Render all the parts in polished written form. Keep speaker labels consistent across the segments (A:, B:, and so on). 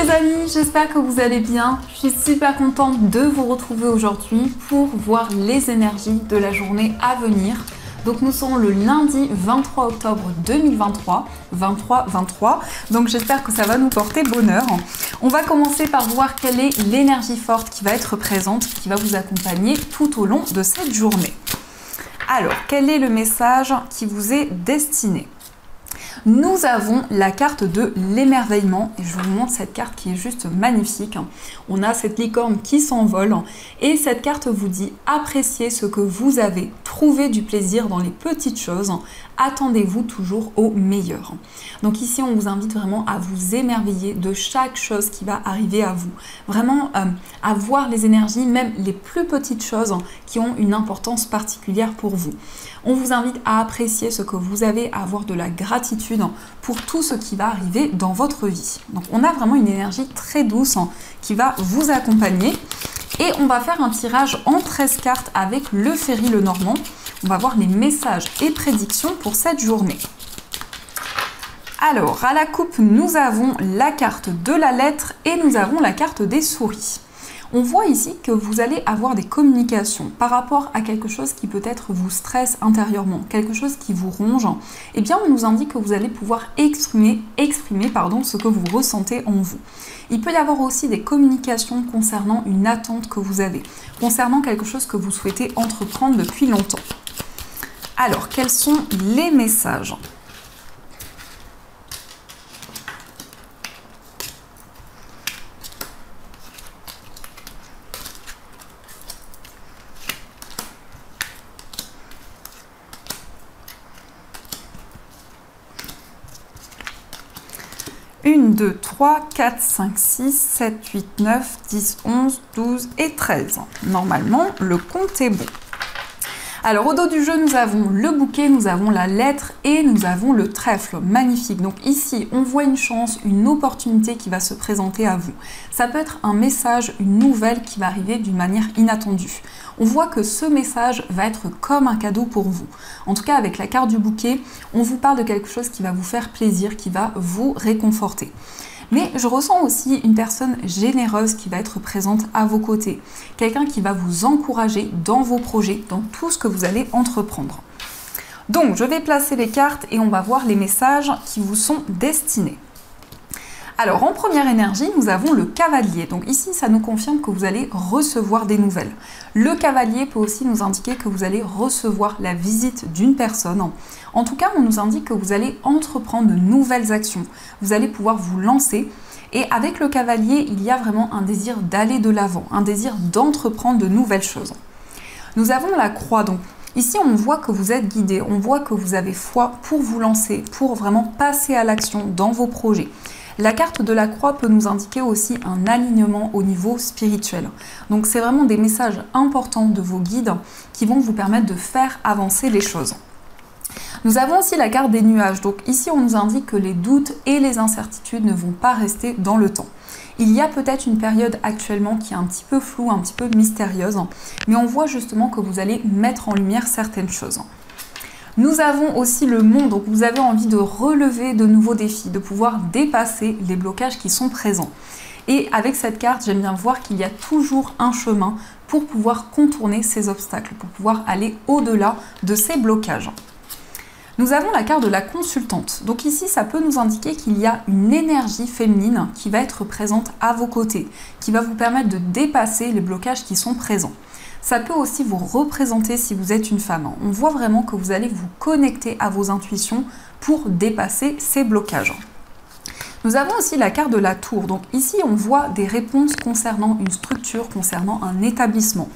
A: les amis, j'espère que vous allez bien. Je suis super contente de vous retrouver aujourd'hui pour voir les énergies de la journée à venir. Donc nous sommes le lundi 23 octobre 2023, 23-23, donc j'espère que ça va nous porter bonheur. On va commencer par voir quelle est l'énergie forte qui va être présente, qui va vous accompagner tout au long de cette journée. Alors, quel est le message qui vous est destiné ? Nous avons la carte de l'émerveillement et je vous montre cette carte qui est juste magnifique. On a cette licorne qui s'envole et cette carte vous dit appréciez ce que vous avez, trouvez du plaisir dans les petites choses, attendez-vous toujours au meilleur. Donc ici on vous invite vraiment à vous émerveiller de chaque chose qui va arriver à vous. Vraiment à voir les énergies, même les plus petites choses qui ont une importance particulière pour vous. On vous invite à apprécier ce que vous avez, à avoir de la gratitude pour tout ce qui va arriver dans votre vie. Donc on a vraiment une énergie très douce qui va vous accompagner. Et on va faire un tirage en 13 cartes avec le Ferry Lenormand. On va voir les messages et prédictions pour cette journée. Alors, à la coupe, nous avons la carte de la lettre et nous avons la carte des souris. On voit ici que vous allez avoir des communications par rapport à quelque chose qui peut-être vous stresse intérieurement, quelque chose qui vous ronge. Eh bien, on nous indique que vous allez pouvoir exprimer ce que vous ressentez en vous. Il peut y avoir aussi des communications concernant une attente que vous avez, concernant quelque chose que vous souhaitez entreprendre depuis longtemps. Alors, quels sont les messages ? Une, 2, 3, 4, 5, 6, 7, 8, 9, 10, 11, 12 et 13. Normalement, le compte est bon. Alors, au dos du jeu, nous avons le bouquet, nous avons la lettre et nous avons le trèfle. Magnifique. Donc ici, on voit une chance, une opportunité qui va se présenter à vous. Ça peut être un message, une nouvelle qui va arriver d'une manière inattendue. On voit que ce message va être comme un cadeau pour vous. En tout cas, avec la carte du bouquet, on vous parle de quelque chose qui va vous faire plaisir, qui va vous réconforter. Mais je ressens aussi une personne généreuse qui va être présente à vos côtés. Quelqu'un qui va vous encourager dans vos projets, dans tout ce que vous allez entreprendre. Donc, je vais placer les cartes et on va voir les messages qui vous sont destinés. Alors, en première énergie, nous avons le cavalier. Donc ici, ça nous confirme que vous allez recevoir des nouvelles. Le cavalier peut aussi nous indiquer que vous allez recevoir la visite d'une personne. En tout cas, on nous indique que vous allez entreprendre de nouvelles actions. Vous allez pouvoir vous lancer. Et avec le cavalier, il y a vraiment un désir d'aller de l'avant, un désir d'entreprendre de nouvelles choses. Nous avons la croix. Donc ici, on voit que vous êtes guidé, on voit que vous avez foi pour vous lancer, pour vraiment passer à l'action dans vos projets. La carte de la croix peut nous indiquer aussi un alignement au niveau spirituel. Donc c'est vraiment des messages importants de vos guides qui vont vous permettre de faire avancer les choses. Nous avons aussi la carte des nuages. Donc ici on nous indique que les doutes et les incertitudes ne vont pas rester dans le temps. Il y a peut-être une période actuellement qui est un petit peu floue, un petit peu mystérieuse, mais on voit justement que vous allez mettre en lumière certaines choses. Nous avons aussi le monde, donc vous avez envie de relever de nouveaux défis, de pouvoir dépasser les blocages qui sont présents. Et avec cette carte, j'aime bien voir qu'il y a toujours un chemin pour pouvoir contourner ces obstacles, pour pouvoir aller au-delà de ces blocages. Nous avons la carte de la consultante. Donc ici, ça peut nous indiquer qu'il y a une énergie féminine qui va être présente à vos côtés, qui va vous permettre de dépasser les blocages qui sont présents. Ça peut aussi vous représenter si vous êtes une femme. On voit vraiment que vous allez vous connecter à vos intuitions pour dépasser ces blocages. Nous avons aussi la carte de la tour. Donc ici, on voit des réponses concernant une structure, concernant un établissement.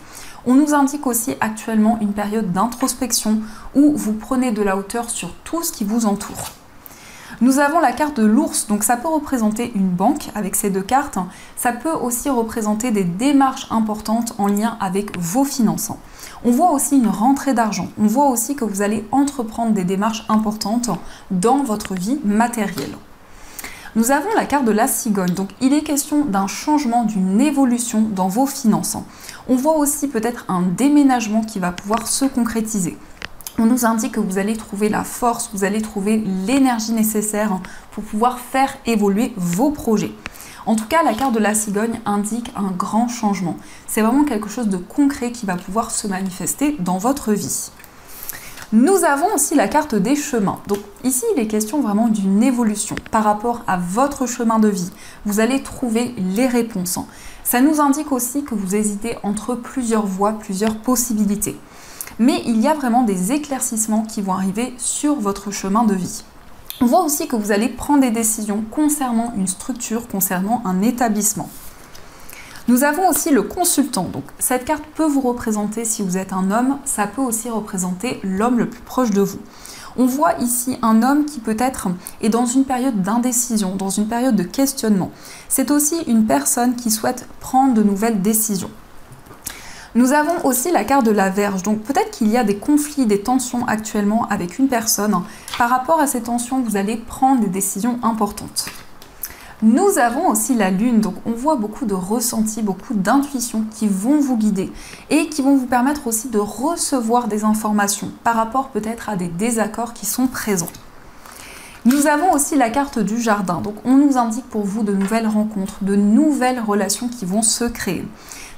A: On nous indique aussi actuellement une période d'introspection où vous prenez de la hauteur sur tout ce qui vous entoure. Nous avons la carte de l'ours, donc ça peut représenter une banque avec ces deux cartes. Ça peut aussi représenter des démarches importantes en lien avec vos finances. On voit aussi une rentrée d'argent. On voit aussi que vous allez entreprendre des démarches importantes dans votre vie matérielle. Nous avons la carte de la cigogne, donc il est question d'un changement, d'une évolution dans vos finances. On voit aussi peut-être un déménagement qui va pouvoir se concrétiser. on nous indique que vous allez trouver la force, vous allez trouver l'énergie nécessaire pour pouvoir faire évoluer vos projets. En tout cas, la carte de la cigogne indique un grand changement. C'est vraiment quelque chose de concret qui va pouvoir se manifester dans votre vie. Nous avons aussi la carte des chemins. Donc ici, il est question vraiment d'une évolution par rapport à votre chemin de vie. Vous allez trouver les réponses. Ça nous indique aussi que vous hésitez entre plusieurs voies, plusieurs possibilités. Mais il y a vraiment des éclaircissements qui vont arriver sur votre chemin de vie. On voit aussi que vous allez prendre des décisions concernant une structure, concernant un établissement. Nous avons aussi le consultant. Donc, cette carte peut vous représenter, si vous êtes un homme, ça peut aussi représenter l'homme le plus proche de vous. On voit ici un homme qui peut-être est dans une période d'indécision, dans une période de questionnement. C'est aussi une personne qui souhaite prendre de nouvelles décisions. Nous avons aussi la carte de la Vierge, donc peut-être qu'il y a des conflits, des tensions actuellement avec une personne. Par rapport à ces tensions, vous allez prendre des décisions importantes. Nous avons aussi la Lune, donc on voit beaucoup de ressentis, beaucoup d'intuitions qui vont vous guider et qui vont vous permettre aussi de recevoir des informations par rapport peut-être à des désaccords qui sont présents. Nous avons aussi la carte du jardin, donc on nous indique pour vous de nouvelles rencontres, de nouvelles relations qui vont se créer.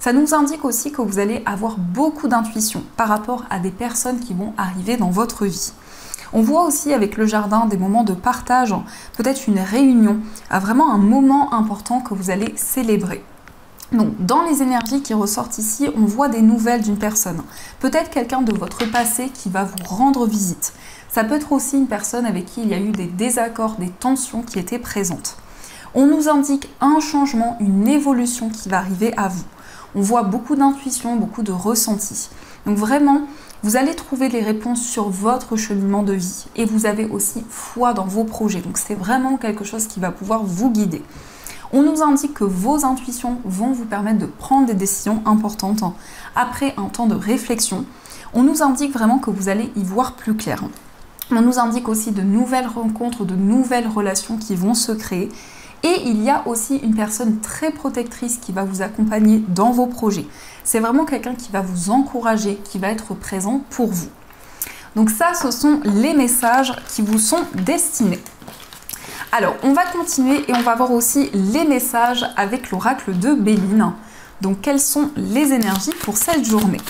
A: Ça nous indique aussi que vous allez avoir beaucoup d'intuition par rapport à des personnes qui vont arriver dans votre vie. On voit aussi avec le jardin des moments de partage, peut-être une réunion, vraiment un moment important que vous allez célébrer. Donc, dans les énergies qui ressortent ici, on voit des nouvelles d'une personne. Peut-être quelqu'un de votre passé qui va vous rendre visite. Ça peut être aussi une personne avec qui il y a eu des désaccords, des tensions qui étaient présentes. On nous indique un changement, une évolution qui va arriver à vous. On voit beaucoup d'intuition, beaucoup de ressenti. Donc vraiment, vous allez trouver les réponses sur votre cheminement de vie et vous avez aussi foi dans vos projets. Donc c'est vraiment quelque chose qui va pouvoir vous guider. On nous indique que vos intuitions vont vous permettre de prendre des décisions importantes après un temps de réflexion. On nous indique vraiment que vous allez y voir plus clair. On nous indique aussi de nouvelles rencontres, de nouvelles relations qui vont se créer. Et il y a aussi une personne très protectrice qui va vous accompagner dans vos projets. C'est vraiment quelqu'un qui va vous encourager, qui va être présent pour vous. Donc ça, ce sont les messages qui vous sont destinés. Alors, on va continuer et on va voir aussi les messages avec l'oracle de Béline. Donc, quelles sont les énergies pour cette journée ?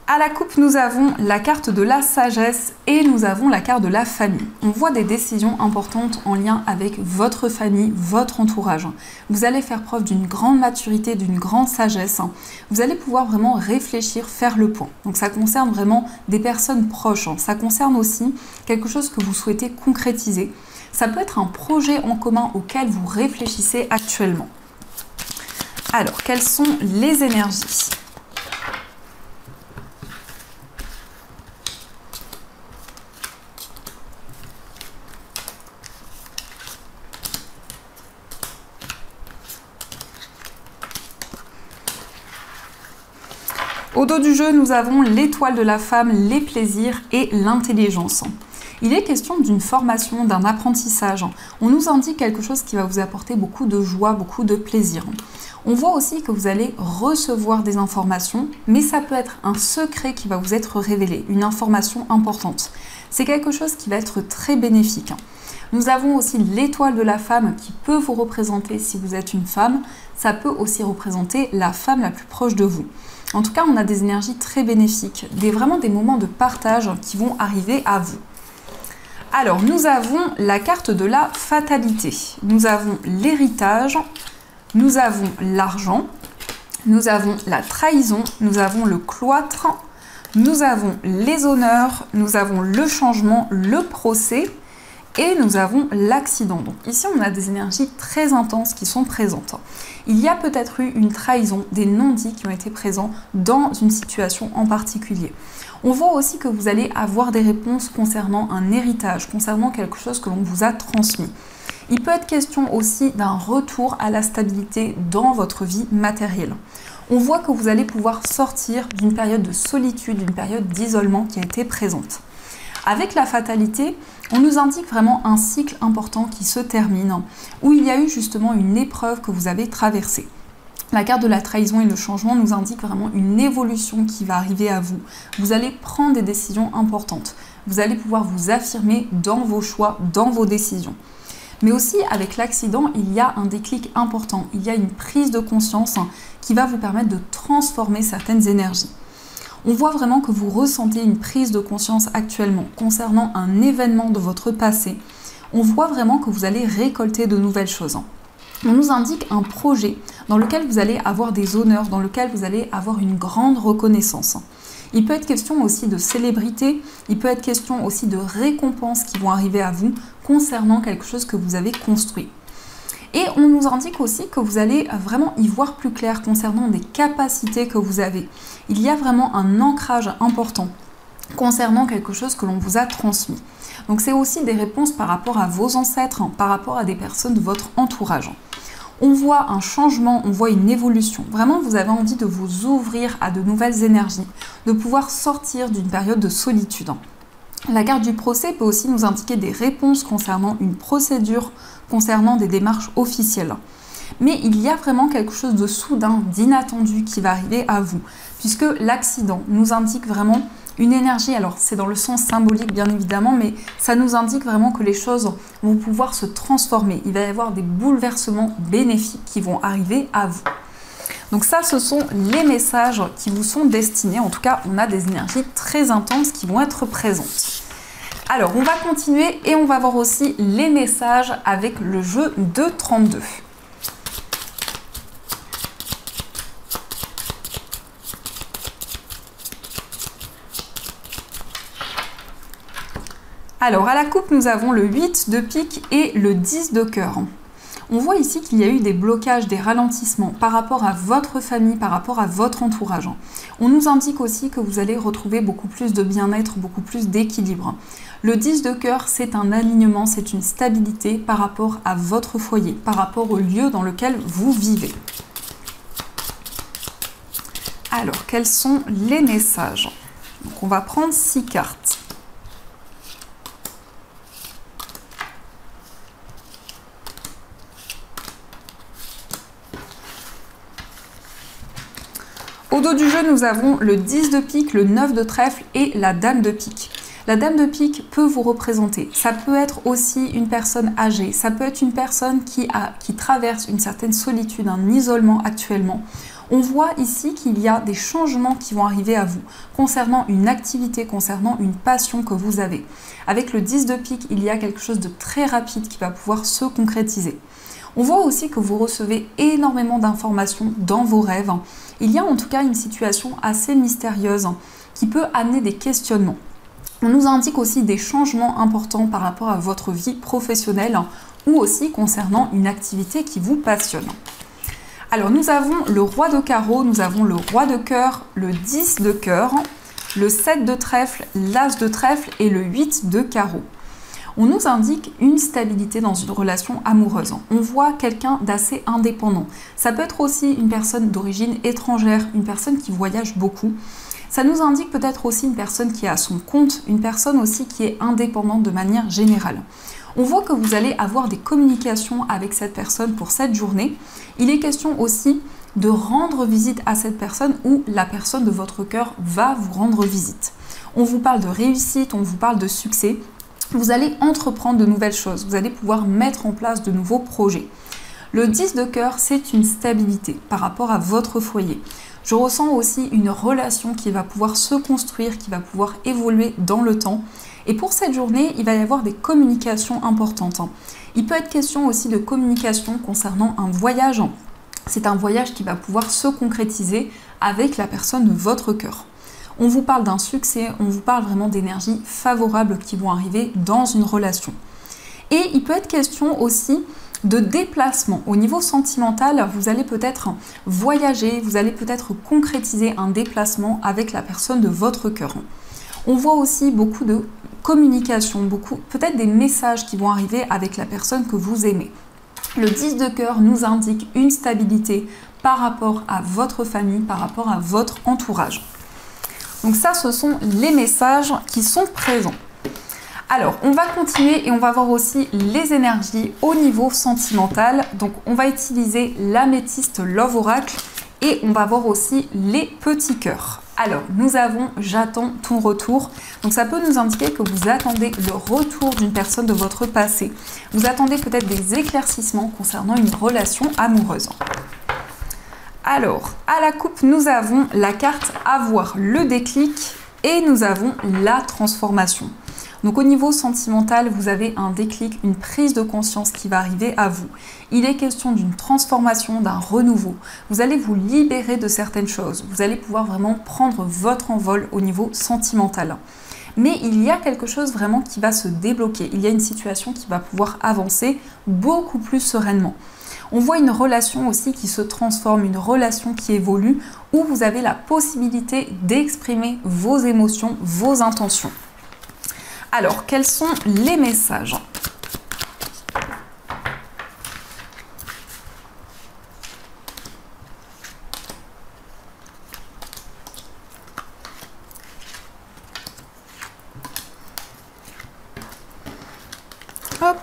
A: À la coupe, nous avons la carte de la sagesse et nous avons la carte de la famille. On voit des décisions importantes en lien avec votre famille, votre entourage. Vous allez faire preuve d'une grande maturité, d'une grande sagesse. Vous allez pouvoir vraiment réfléchir, faire le point. Donc ça concerne vraiment des personnes proches. Ça concerne aussi quelque chose que vous souhaitez concrétiser. Ça peut être un projet en commun auquel vous réfléchissez actuellement. Alors, quelles sont les énergies ? Au dos du jeu, nous avons l'étoile de la femme, les plaisirs et l'intelligence. Il est question d'une formation, d'un apprentissage. On nous indique quelque chose qui va vous apporter beaucoup de joie, beaucoup de plaisir. On voit aussi que vous allez recevoir des informations, mais ça peut être un secret qui va vous être révélé, une information importante. C'est quelque chose qui va être très bénéfique. Nous avons aussi l'étoile de la femme qui peut vous représenter si vous êtes une femme. Ça peut aussi représenter la femme la plus proche de vous. En tout cas, on a des énergies très bénéfiques, vraiment des moments de partage qui vont arriver à vous. Alors, nous avons la carte de la fatalité. Nous avons l'héritage, nous avons l'argent, nous avons la trahison, nous avons le cloître, nous avons les honneurs, nous avons le changement, le procès et nous avons l'accident. Donc ici, on a des énergies très intenses qui sont présentes. Il y a peut-être eu une trahison, des non-dits qui ont été présents dans une situation en particulier. On voit aussi que vous allez avoir des réponses concernant un héritage, concernant quelque chose que l'on vous a transmis. Il peut être question aussi d'un retour à la stabilité dans votre vie matérielle. On voit que vous allez pouvoir sortir d'une période de solitude, d'une période d'isolement qui a été présente. Avec la fatalité, on nous indique vraiment un cycle important qui se termine, où il y a eu justement une épreuve que vous avez traversée. La carte de la trahison et le changement nous indique vraiment une évolution qui va arriver à vous. Vous allez prendre des décisions importantes. Vous allez pouvoir vous affirmer dans vos choix, dans vos décisions. Mais aussi, avec l'accident, il y a un déclic important. Il y a une prise de conscience qui va vous permettre de transformer certaines énergies. On voit vraiment que vous ressentez une prise de conscience actuellement concernant un événement de votre passé. On voit vraiment que vous allez récolter de nouvelles choses. On nous indique un projet dans lequel vous allez avoir des honneurs, dans lequel vous allez avoir une grande reconnaissance. Il peut être question aussi de célébrité, il peut être question aussi de récompenses qui vont arriver à vous concernant quelque chose que vous avez construit. Et on nous indique aussi que vous allez vraiment y voir plus clair concernant des capacités que vous avez. Il y a vraiment un ancrage important concernant quelque chose que l'on vous a transmis. Donc c'est aussi des réponses par rapport à vos ancêtres, par rapport à des personnes de votre entourage. On voit un changement, on voit une évolution. Vraiment, vous avez envie de vous ouvrir à de nouvelles énergies, de pouvoir sortir d'une période de solitude. La carte du procès peut aussi nous indiquer des réponses concernant une procédure, concernant des démarches officielles. Mais il y a vraiment quelque chose de soudain, d'inattendu qui va arriver à vous, puisque l'accident nous indique vraiment une énergie, alors c'est dans le sens symbolique bien évidemment, mais ça nous indique vraiment que les choses vont pouvoir se transformer. Il va y avoir des bouleversements bénéfiques qui vont arriver à vous. Donc ça, ce sont les messages qui vous sont destinés. En tout cas, on a des énergies très intenses qui vont être présentes. Alors, on va continuer et on va voir aussi les messages avec le jeu de 32. Alors, à la coupe, nous avons le 8 de pique et le 10 de cœur. On voit ici qu'il y a eu des blocages, des ralentissements par rapport à votre famille, par rapport à votre entourage. On nous indique aussi que vous allez retrouver beaucoup plus de bien-être, beaucoup plus d'équilibre. Le 10 de cœur, c'est un alignement, c'est une stabilité par rapport à votre foyer, par rapport au lieu dans lequel vous vivez. Alors, quels sont les messages? Donc, on va prendre 6 cartes. Au dos du jeu, nous avons le 10 de pique, le 9 de trèfle et la dame de pique. La dame de pique peut vous représenter. Ça peut être aussi une personne âgée. Ça peut être une personne qui traverse une certaine solitude, un isolement actuellement. On voit ici qu'il y a des changements qui vont arriver à vous concernant une activité, concernant une passion que vous avez. Avec le 10 de pique, il y a quelque chose de très rapide qui va pouvoir se concrétiser. On voit aussi que vous recevez énormément d'informations dans vos rêves. Il y a en tout cas une situation assez mystérieuse qui peut amener des questionnements. On nous indique aussi des changements importants par rapport à votre vie professionnelle ou aussi concernant une activité qui vous passionne. Alors nous avons le roi de carreau, nous avons le roi de cœur, le 10 de cœur, le 7 de trèfle, l'as de trèfle et le 8 de carreau. On nous indique une stabilité dans une relation amoureuse. On voit quelqu'un d'assez indépendant. Ça peut être aussi une personne d'origine étrangère, une personne qui voyage beaucoup. Ça nous indique peut-être aussi une personne qui est à son compte, une personne aussi qui est indépendante de manière générale. On voit que vous allez avoir des communications avec cette personne pour cette journée. Il est question aussi de rendre visite à cette personne ou la personne de votre cœur va vous rendre visite. On vous parle de réussite, on vous parle de succès. Vous allez entreprendre de nouvelles choses, vous allez pouvoir mettre en place de nouveaux projets. Le 10 de cœur, c'est une stabilité par rapport à votre foyer. Je ressens aussi une relation qui va pouvoir se construire, qui va pouvoir évoluer dans le temps. Et pour cette journée, il va y avoir des communications importantes. Il peut être question aussi de communication concernant un voyage. C'est un voyage qui va pouvoir se concrétiser avec la personne de votre cœur. On vous parle d'un succès, on vous parle vraiment d'énergies favorables qui vont arriver dans une relation. Et il peut être question aussi de déplacement. Au niveau sentimental, vous allez peut-être voyager, vous allez peut-être concrétiser un déplacement avec la personne de votre cœur. On voit aussi beaucoup de communication, peut-être des messages qui vont arriver avec la personne que vous aimez. Le 10 de cœur nous indique une stabilité par rapport à votre famille, par rapport à votre entourage. Donc ça, ce sont les messages qui sont présents. Alors, on va continuer et on va voir aussi les énergies au niveau sentimental. Donc, on va utiliser l'améthyste Love Oracle et on va voir aussi les petits cœurs. Alors, nous avons « J'attends ton retour ». Donc, ça peut nous indiquer que vous attendez le retour d'une personne de votre passé. Vous attendez peut-être des éclaircissements concernant une relation amoureuse. Alors, à la coupe, nous avons la carte « Avoir le déclic » et nous avons la transformation. Donc au niveau sentimental, vous avez un déclic, une prise de conscience qui va arriver à vous. Il est question d'une transformation, d'un renouveau. Vous allez vous libérer de certaines choses. Vous allez pouvoir vraiment prendre votre envol au niveau sentimental. Mais il y a quelque chose vraiment qui va se débloquer. Il y a une situation qui va pouvoir avancer beaucoup plus sereinement. On voit une relation aussi qui se transforme, une relation qui évolue, où vous avez la possibilité d'exprimer vos émotions, vos intentions. Alors, quels sont les messages? Hop.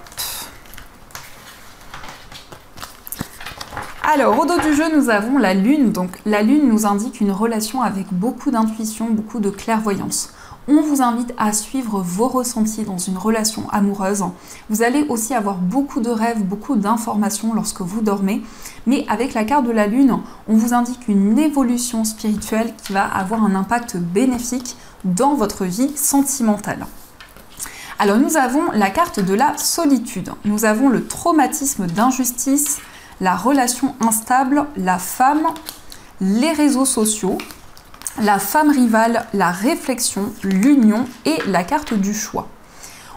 A: Alors, au dos du jeu, nous avons la Lune. Donc, la Lune nous indique une relation avec beaucoup d'intuition, beaucoup de clairvoyance. On vous invite à suivre vos ressentis dans une relation amoureuse. Vous allez aussi avoir beaucoup de rêves, beaucoup d'informations lorsque vous dormez. Mais avec la carte de la Lune, on vous indique une évolution spirituelle qui va avoir un impact bénéfique dans votre vie sentimentale. Alors nous avons la carte de la solitude. Nous avons le traumatisme d'injustice, la relation instable, la femme, les réseaux sociaux, la femme rivale, la réflexion, l'union et la carte du choix.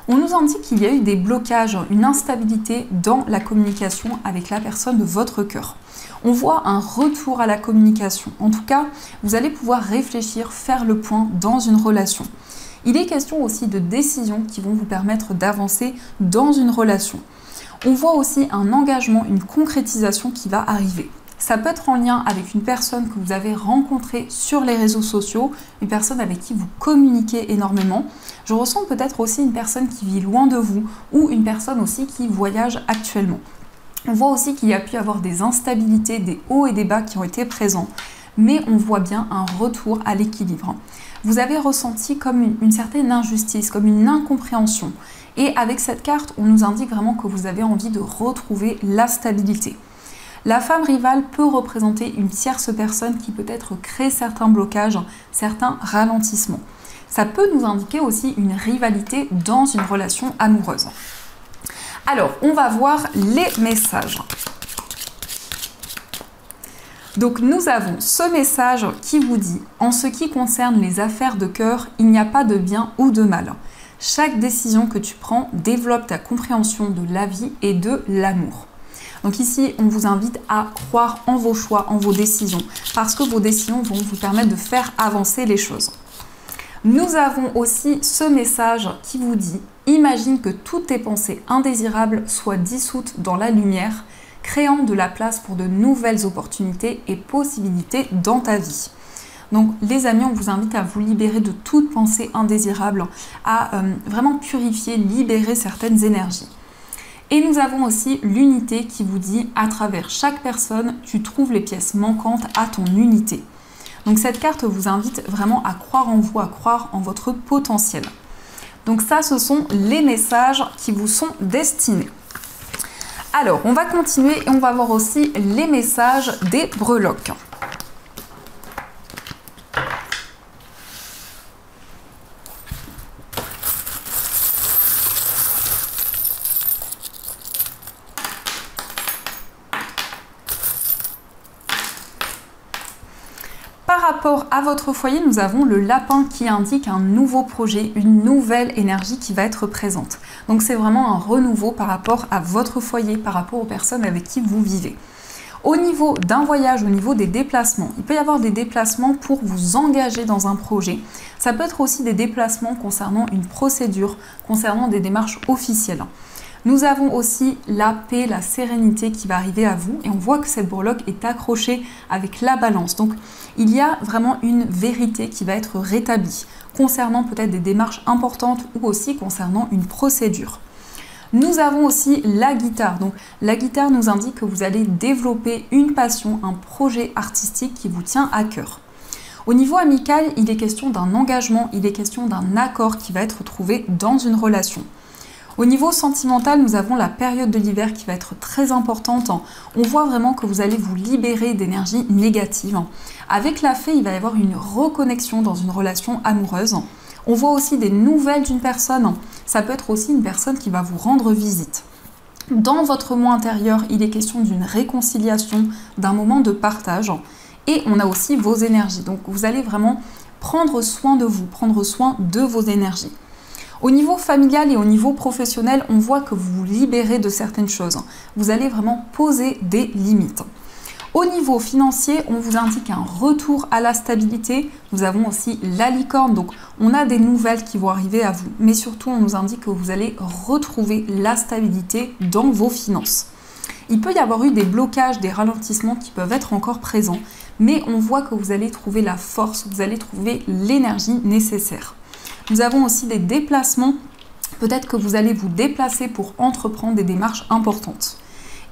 A: On nous indique qu'il y a eu des blocages, une instabilité dans la communication avec la personne de votre cœur. On voit un retour à la communication. En tout cas, vous allez pouvoir réfléchir, faire le point dans une relation. Il est question aussi de décisions qui vont vous permettre d'avancer dans une relation. On voit aussi un engagement, une concrétisation qui va arriver. Ça peut être en lien avec une personne que vous avez rencontrée sur les réseaux sociaux, une personne avec qui vous communiquez énormément. Je ressens peut-être aussi une personne qui vit loin de vous ou une personne aussi qui voyage actuellement. On voit aussi qu'il y a pu avoir des instabilités, des hauts et des bas qui ont été présents, mais on voit bien un retour à l'équilibre. Vous avez ressenti comme une certaine injustice, comme une incompréhension. Et avec cette carte, on nous indique vraiment que vous avez envie de retrouver la stabilité. La femme rivale peut représenter une tierce personne qui peut-être crée certains blocages, certains ralentissements. Ça peut nous indiquer aussi une rivalité dans une relation amoureuse. Alors, on va voir les messages. Donc, nous avons ce message qui vous dit « En ce qui concerne les affaires de cœur, il n'y a pas de bien ou de mal. Chaque décision que tu prends développe ta compréhension de la vie et de l'amour. » Donc ici, on vous invite à croire en vos choix, en vos décisions, parce que vos décisions vont vous permettre de faire avancer les choses. Nous avons aussi ce message qui vous dit « Imagine que toutes tes pensées indésirables soient dissoutes dans la lumière, créant de la place pour de nouvelles opportunités et possibilités dans ta vie. » Donc les amis, on vous invite à vous libérer de toute pensée indésirable, à vraiment purifier, libérer certaines énergies. Et nous avons aussi l'unité qui vous dit à travers chaque personne, tu trouves les pièces manquantes à ton unité. Donc cette carte vous invite vraiment à croire en vous, à croire en votre potentiel. Donc ça, ce sont les messages qui vous sont destinés. Alors, on va continuer et on va voir aussi les messages des breloques. Par rapport à votre foyer, nous avons le lapin qui indique un nouveau projet, une nouvelle énergie qui va être présente. Donc c'est vraiment un renouveau par rapport à votre foyer, par rapport aux personnes avec qui vous vivez. Au niveau d'un voyage, au niveau des déplacements, il peut y avoir des déplacements pour vous engager dans un projet. Ça peut être aussi des déplacements concernant une procédure, concernant des démarches officielles. Nous avons aussi la paix, la sérénité qui va arriver à vous et on voit que cette breloque est accrochée avec la balance. Donc il y a vraiment une vérité qui va être rétablie concernant peut-être des démarches importantes ou aussi concernant une procédure. Nous avons aussi la guitare. Donc la guitare nous indique que vous allez développer une passion, un projet artistique qui vous tient à cœur. Au niveau amical, il est question d'un engagement, il est question d'un accord qui va être trouvé dans une relation. Au niveau sentimental, nous avons la période de l'hiver qui va être très importante. On voit vraiment que vous allez vous libérer d'énergie négative. Avec la fée, il va y avoir une reconnexion dans une relation amoureuse. On voit aussi des nouvelles d'une personne. Ça peut être aussi une personne qui va vous rendre visite. Dans votre moi intérieur, il est question d'une réconciliation, d'un moment de partage. Et on a aussi vos énergies. Donc vous allez vraiment prendre soin de vous, prendre soin de vos énergies. Au niveau familial et au niveau professionnel, on voit que vous vous libérez de certaines choses. Vous allez vraiment poser des limites. Au niveau financier, on vous indique un retour à la stabilité. Nous avons aussi la licorne, donc on a des nouvelles qui vont arriver à vous. Mais surtout, on nous indique que vous allez retrouver la stabilité dans vos finances. Il peut y avoir eu des blocages, des ralentissements qui peuvent être encore présents, mais on voit que vous allez trouver la force, vous allez trouver l'énergie nécessaire. Nous avons aussi des déplacements, peut-être que vous allez vous déplacer pour entreprendre des démarches importantes.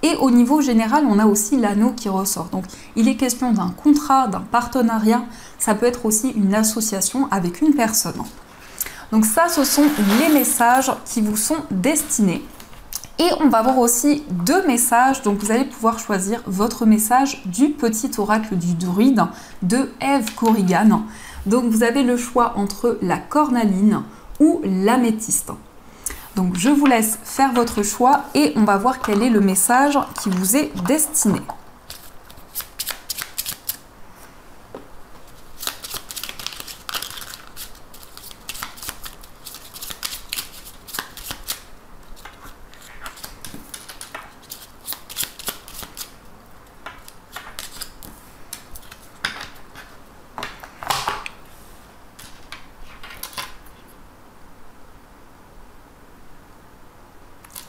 A: Et au niveau général, on a aussi l'anneau qui ressort. Donc il est question d'un contrat, d'un partenariat, ça peut être aussi une association avec une personne. Donc ça, ce sont les messages qui vous sont destinés. Et on va voir aussi deux messages, donc vous allez pouvoir choisir votre message du petit oracle du druide de Eve Corrigan. Donc vous avez le choix entre la cornaline ou l'améthyste. Donc je vous laisse faire votre choix et on va voir quel est le message qui vous est destiné.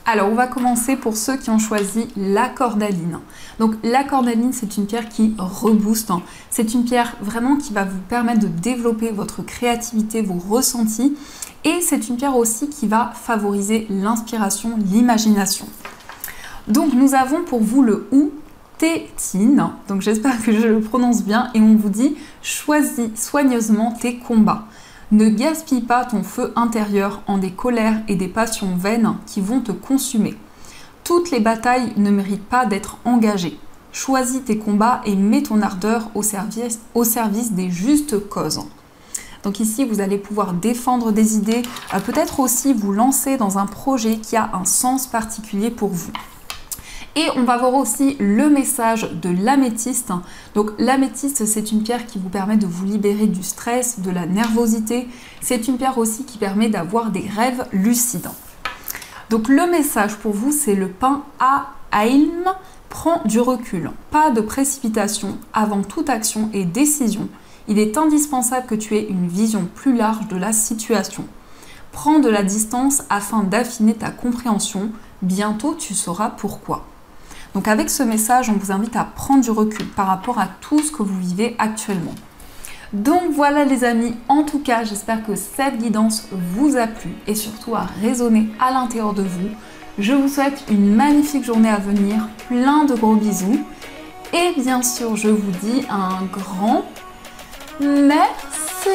A: Alors, on va commencer pour ceux qui ont choisi la cornaline. Donc, la cornaline, c'est une pierre qui rebooste. C'est une pierre vraiment qui va vous permettre de développer votre créativité, vos ressentis. Et c'est une pierre aussi qui va favoriser l'inspiration, l'imagination. Donc, nous avons pour vous le Outétine. Donc, j'espère que je le prononce bien. Et on vous dit, choisis soigneusement tes combats. Ne gaspille pas ton feu intérieur en des colères et des passions vaines qui vont te consumer. Toutes les batailles ne méritent pas d'être engagées. Choisis tes combats et mets ton ardeur au service des justes causes. Donc ici, vous allez pouvoir défendre des idées, peut-être aussi vous lancer dans un projet qui a un sens particulier pour vous. Et on va voir aussi le message de l'améthyste. Donc l'améthyste, c'est une pierre qui vous permet de vous libérer du stress, de la nervosité. C'est une pierre aussi qui permet d'avoir des rêves lucides. Donc le message pour vous, c'est le pain à Ailm. Prends du recul, pas de précipitation avant toute action et décision. Il est indispensable que tu aies une vision plus large de la situation. Prends de la distance afin d'affiner ta compréhension. Bientôt, tu sauras pourquoi. Donc avec ce message, on vous invite à prendre du recul par rapport à tout ce que vous vivez actuellement. Donc voilà les amis, en tout cas, j'espère que cette guidance vous a plu et surtout a résonné à l'intérieur de vous. Je vous souhaite une magnifique journée à venir, plein de gros bisous. Et bien sûr, je vous dis un grand merci.